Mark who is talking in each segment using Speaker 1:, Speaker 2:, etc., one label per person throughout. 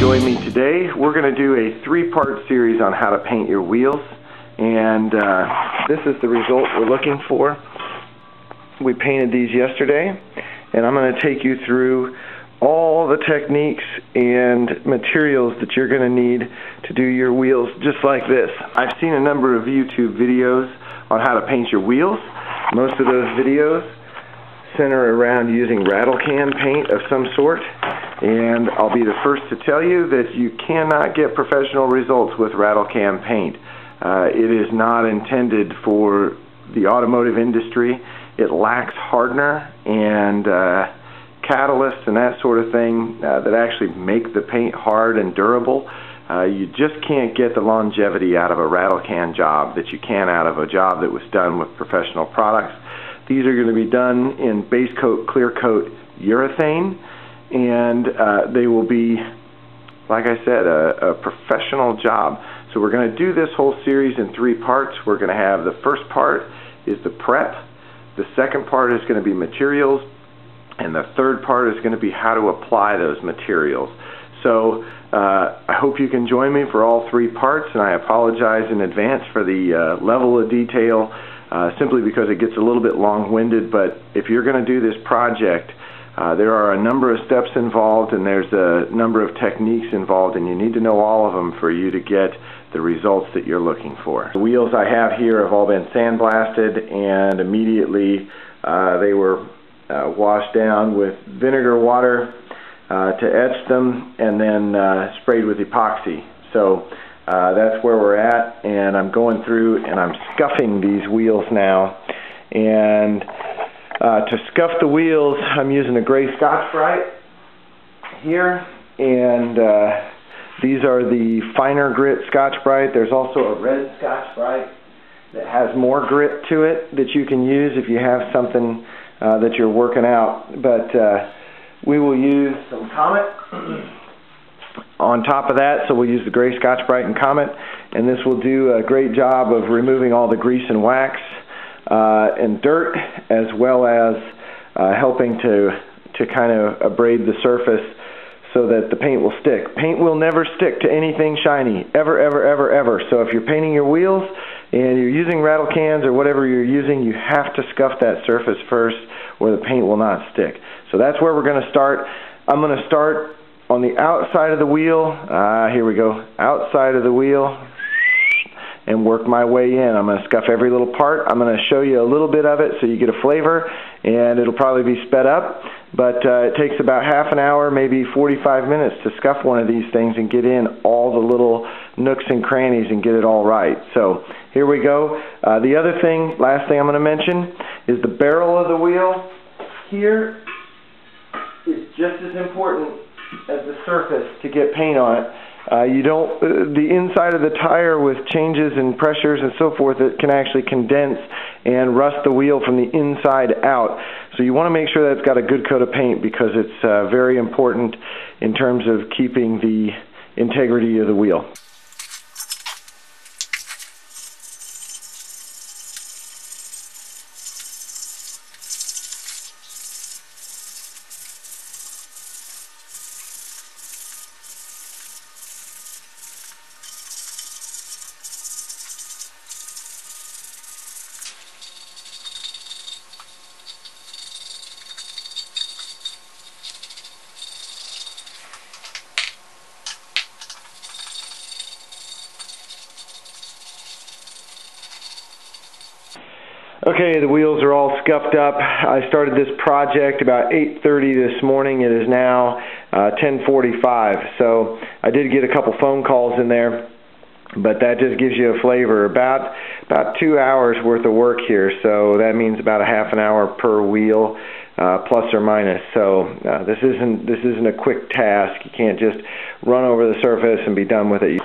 Speaker 1: join me today. We're going to do a three-part series on how to paint your wheels, and this is the result we're looking for. We painted these yesterday, and I'm going to take you through all the techniques and materials that you're going to need to do your wheels just like this. I've seen a number of YouTube videos on how to paint your wheels. Most of those videos center around using rattle can paint of some sort, and I'll be the first to tell you that you cannot get professional results with rattle can paint. It is not intended for the automotive industry. It lacks hardener and catalysts and that sort of thing that actually make the paint hard and durable. You just can't get the longevity out of a rattle can job that you can out of a job that was done with professional products. These are going to be done in basecoat, clearcoat urethane, and they will be, like I said, a professional job. So we're going to do this whole series in three parts. We're going to have the first part is the prep, the second part is going to be materials, and the third part is going to be how to apply those materials. So I hope you can join me for all three parts, and I apologize in advance for the level of detail, simply because it gets a little bit long-winded. But if you're going to do this project, there are a number of steps involved, and there's a number of techniques involved, and you need to know all of them for you to get the results that you're looking for. The wheels I have here have all been sandblasted, and immediately they were washed down with vinegar water to etch them, and then sprayed with epoxy. So that's where we're at, and I'm going through and I'm scuffing these wheels now. And to scuff the wheels, I'm using a gray Scotch-Brite here, and these are the finer grit Scotch-Brite. There's also a red Scotch-Brite that has more grit to it that you can use if you have something that you're working out. But we will use some Comet on top of that, so we'll use the gray Scotch-Brite and Comet, and this will do a great job of removing all the grease and wax and dirt, as well as helping to kind of abrade the surface so that the paint will stick. Paint will never stick to anything shiny, ever, ever, ever, ever. So if you're painting your wheels and you're using rattle cans or whatever you're using, you have to scuff that surface first, or the paint will not stick. So that's where we're going to start. I'm going to start on the outside of the wheel. Here we go. Outside of the wheel, and work my way in. I'm going to scuff every little part. I'm going to show you a little bit of it so you get a flavor, and it'll probably be sped up, but it takes about half an hour, maybe 45 minutes to scuff one of these things and get in all the little nooks and crannies and get it all right. So here we go. The other thing, last thing I'm going to mention, is the barrel of the wheel here is just as important as the surface to get paint on it. The inside of the tire with changes in pressures and so forth, it can actually condense and rust the wheel from the inside out. So you want to make sure that it's got a good coat of paint, because it's very important in terms of keeping the integrity of the wheel. Okay, the wheels are all scuffed up. I started this project about 8:30 this morning. It is now 10:45. So I did get a couple phone calls in there, but that just gives you a flavor. About 2 hours worth of work here. So that means about a half an hour per wheel, plus or minus. So this isn't a quick task. You can't just run over the surface and be done with it.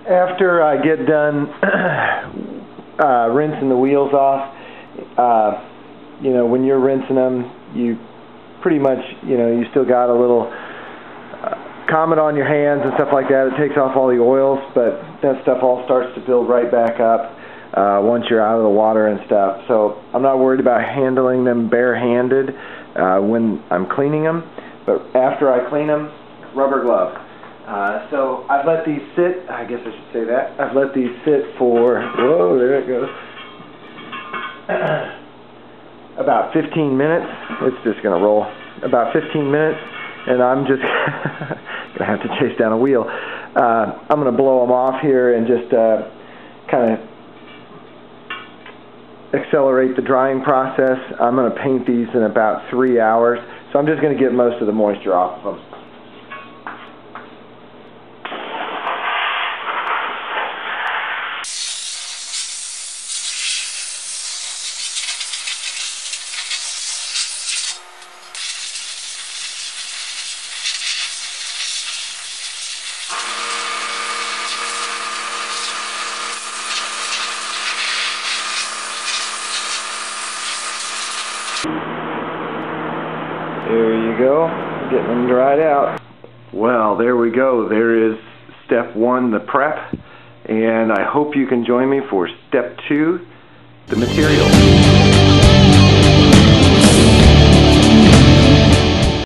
Speaker 1: After I get done rinsing the wheels off, you know, when you're rinsing them, you pretty much, you know, you still got a little comet on your hands and stuff like that. It takes off all the oils, but that stuff all starts to build right back up once you're out of the water and stuff. So I'm not worried about handling them barehanded when I'm cleaning them, but after I clean them, rubber glove. So I've let these sit, I guess I should say that, I've let these sit for, whoa, there it goes, about 15 minutes. It's just going to roll. About 15 minutes, and I'm just going to have to chase down a wheel. I'm going to blow them off here and just kind of accelerate the drying process. I'm going to paint these in about 3 hours, so I'm just going to get most of the moisture off of them. There you go, getting them dried out. Well, there we go. There is step 1, the prep, and I hope you can join me for step 2, the material.